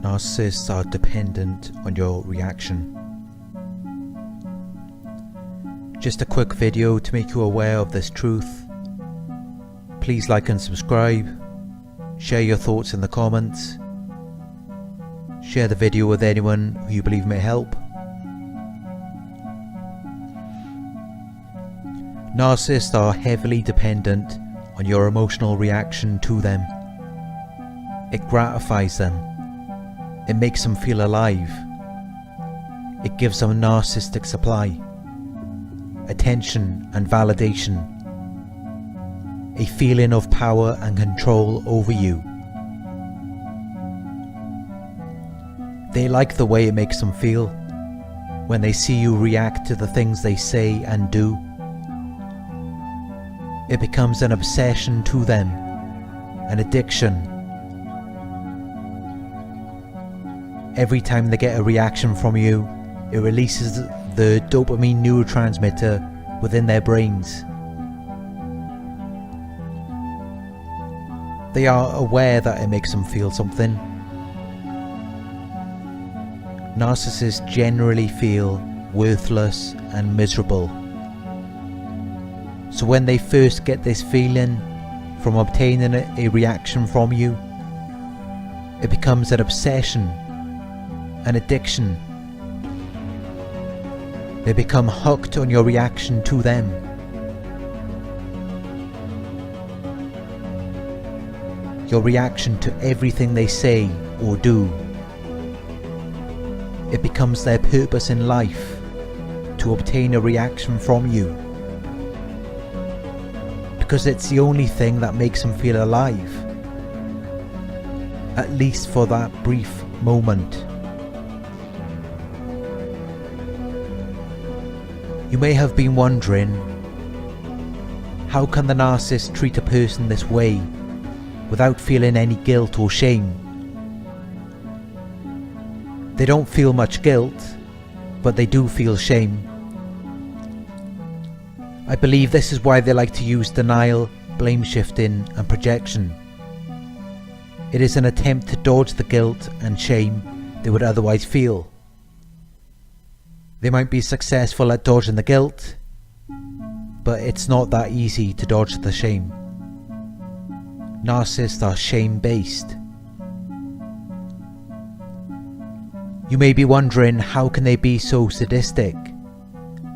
Narcissists are dependent on your reaction. Just a quick video to make you aware of this truth. Please like and subscribe. Share your thoughts in the comments. Share the video with anyone who you believe may help. Narcissists are heavily dependent on your emotional reaction to them. It gratifies them. It makes them feel alive. It gives them a narcissistic supply, attention and validation, a feeling of power and control over you. They like the way it makes them feel when they see you react to the things they say and do. It becomes an obsession to them, an addiction. Every time they get a reaction from you, it releases the dopamine neurotransmitter within their brains. They are aware that it makes them feel something. Narcissists generally feel worthless and miserable. So when they first get this feeling from obtaining a reaction from you, it becomes an obsession, an addiction. They become hooked on your reaction to them. Your reaction to everything they say or do. It becomes their purpose in life to obtain a reaction from you, because it's the only thing that makes them feel alive, at least for that brief moment. You may have been wondering, how can the narcissist treat a person this way without feeling any guilt or shame? They don't feel much guilt, but they do feel shame. I believe this is why they like to use denial, blame shifting and projection. It is an attempt to dodge the guilt and shame they would otherwise feel. They might be successful at dodging the guilt, but it's not that easy to dodge the shame. Narcissists are shame-based. You may be wondering, how can they be so sadistic?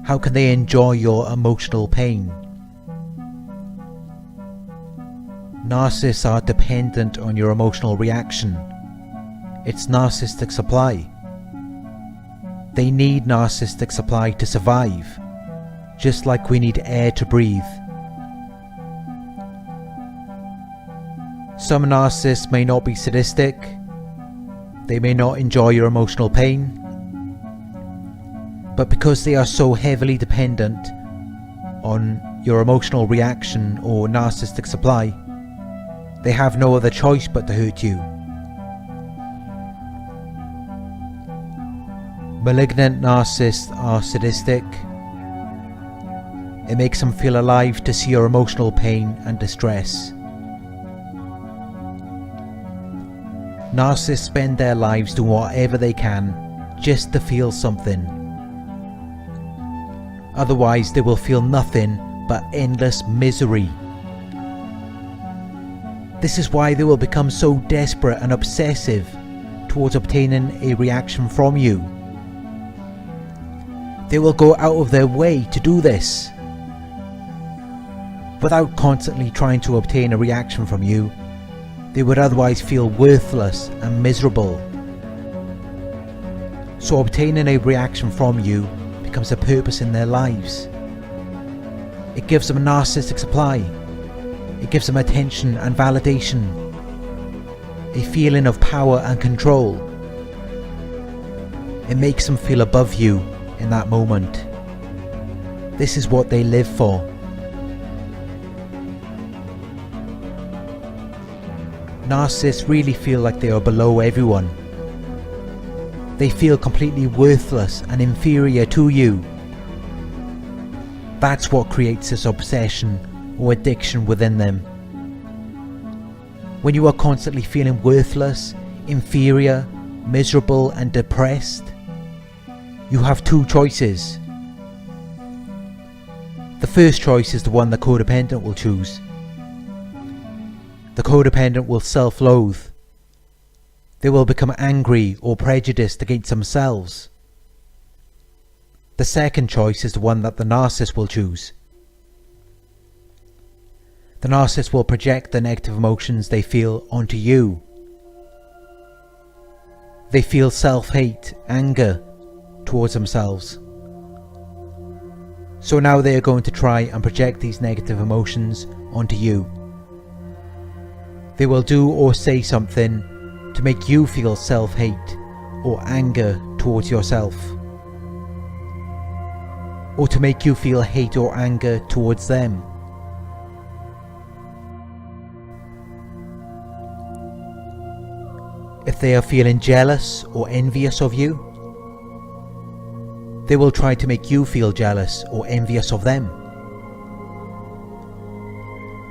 How can they enjoy your emotional pain? Narcissists are dependent on your emotional reaction. It's narcissistic supply. They need narcissistic supply to survive, just like we need air to breathe. Some narcissists may not be sadistic. They may not enjoy your emotional pain. But because they are so heavily dependent on your emotional reaction or narcissistic supply, they have no other choice but to hurt you. Malignant narcissists are sadistic. It makes them feel alive to see your emotional pain and distress. Narcissists spend their lives doing whatever they can just to feel something. Otherwise, they will feel nothing but endless misery. This is why they will become so desperate and obsessive towards obtaining a reaction from you. They will go out of their way to do this. Without constantly trying to obtain a reaction from you, they would otherwise feel worthless and miserable. So obtaining a reaction from you becomes a purpose in their lives. It gives them a narcissistic supply. It gives them attention and validation, a feeling of power and control. It makes them feel above you in that moment. This is what they live for. Narcissists really feel like they are below everyone. They feel completely worthless and inferior to you. That's what creates this obsession or addiction within them. When you are constantly feeling worthless, inferior, miserable and depressed, you have two choices. The first choice is the one the codependent will choose. The codependent will self-loathe. They will become angry or prejudiced against themselves. The second choice is the one that the narcissist will choose. The narcissist will project the negative emotions they feel onto you. They feel self-hate, anger towards themselves. So now they are going to try and project these negative emotions onto you. They will do or say something to make you feel self-hate or anger towards yourself, or to make you feel hate or anger towards them. If they are feeling jealous or envious of you, they will try to make you feel jealous or envious of them.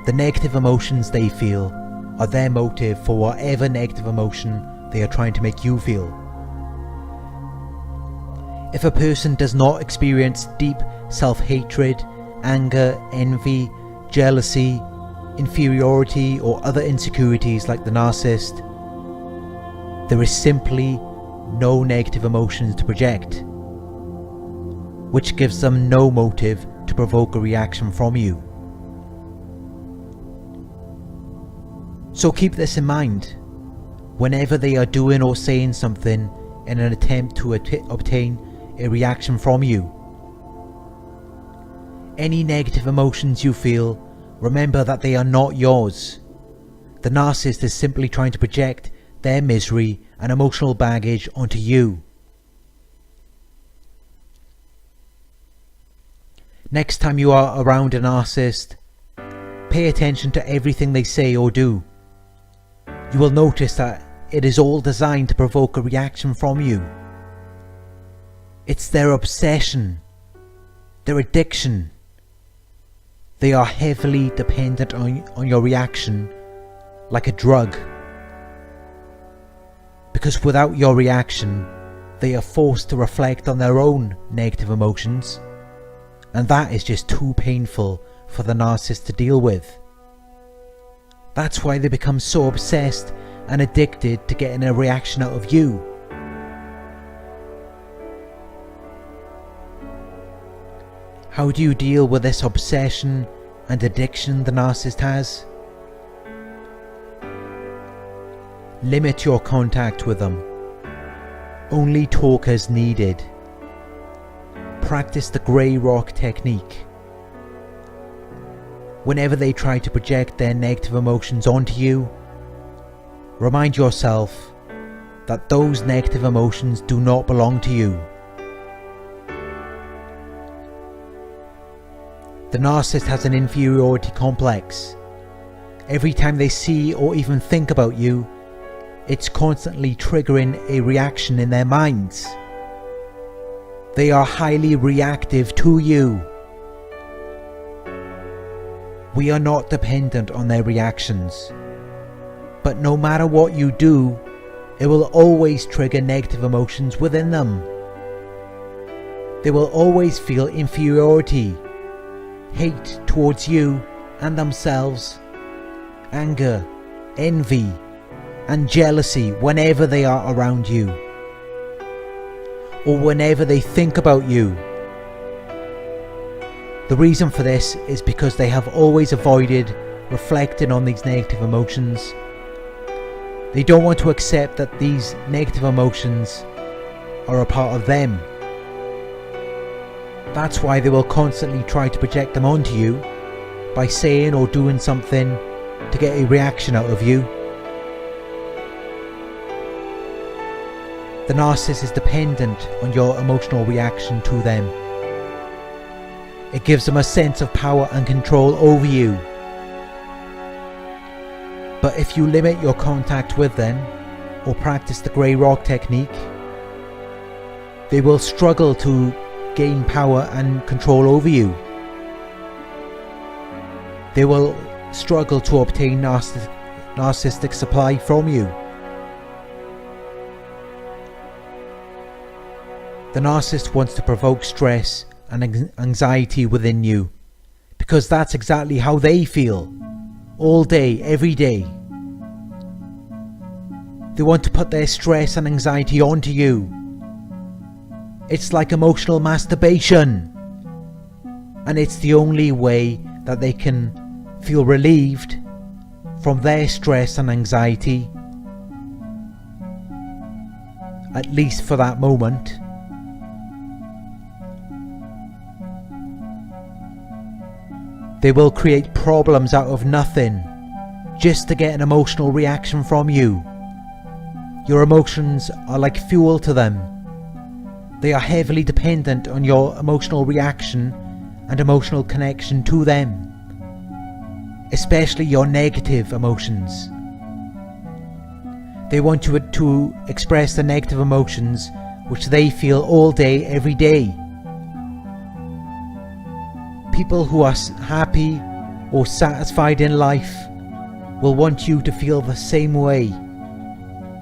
The negative emotions they feel are their motive for whatever negative emotion they are trying to make you feel. If a person does not experience deep self-hatred, anger, envy, jealousy, inferiority or other insecurities like the narcissist, there is simply no negative emotions to project, which gives them no motive to provoke a reaction from you. So keep this in mind whenever they are doing or saying something in an attempt to obtain a reaction from you. Any negative emotions you feel, remember that they are not yours. The narcissist is simply trying to project their misery and emotional baggage onto you. Next time you are around a narcissist, pay attention to everything they say or do. You will notice that it is all designed to provoke a reaction from you. It's their obsession, their addiction. They are heavily dependent on your reaction, like a drug. Because without your reaction, they are forced to reflect on their own negative emotions, and that is just too painful for the narcissist to deal with. That's why they become so obsessed and addicted to getting a reaction out of you. How do you deal with this obsession and addiction the narcissist has? Limit your contact with them. Only talk as needed. Practice the grey rock technique. Whenever they try to project their negative emotions onto you, remind yourself that those negative emotions do not belong to you. The narcissist has an inferiority complex. Every time they see or even think about you, it's constantly triggering a reaction in their minds. They are highly reactive to you. We are not dependent on their reactions, but no matter what you do, it will always trigger negative emotions within them. They will always feel inferiority, hate towards you and themselves, anger, envy, and jealousy whenever they are around you, or whenever they think about you. The reason for this is because they have always avoided reflecting on these negative emotions. They don't want to accept that these negative emotions are a part of them. That's why they will constantly try to project them onto you by saying or doing something to get a reaction out of you. The narcissist is dependent on your emotional reaction to them. It gives them a sense of power and control over you. But if you limit your contact with them, or practice the grey rock technique, They will struggle to gain power and control over you. They will struggle to obtain narcissistic supply from you. The narcissist wants to provoke stress and anxiety within you, because that's exactly how they feel, all day, every day. They want to put their stress and anxiety onto you. It's like emotional masturbation, and it's the only way that they can feel relieved from their stress and anxiety, at least for that moment. They will create problems out of nothing just to get an emotional reaction from you. Your emotions are like fuel to them. They are heavily dependent on your emotional reaction and emotional connection to them, especially your negative emotions. They want you to express the negative emotions which they feel all day, every day. People who are happy or satisfied in life will want you to feel the same way.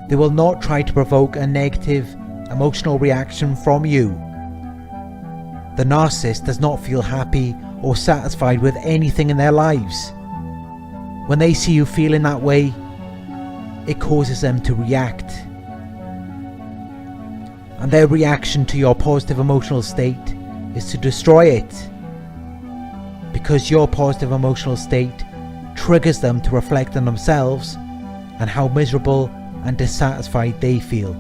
They will not try to provoke a negative emotional reaction from you. The narcissist does not feel happy or satisfied with anything in their lives. When they see you feeling that way, it causes them to react. And their reaction to your positive emotional state is to destroy it, because your positive emotional state triggers them to reflect on themselves and how miserable and dissatisfied they feel.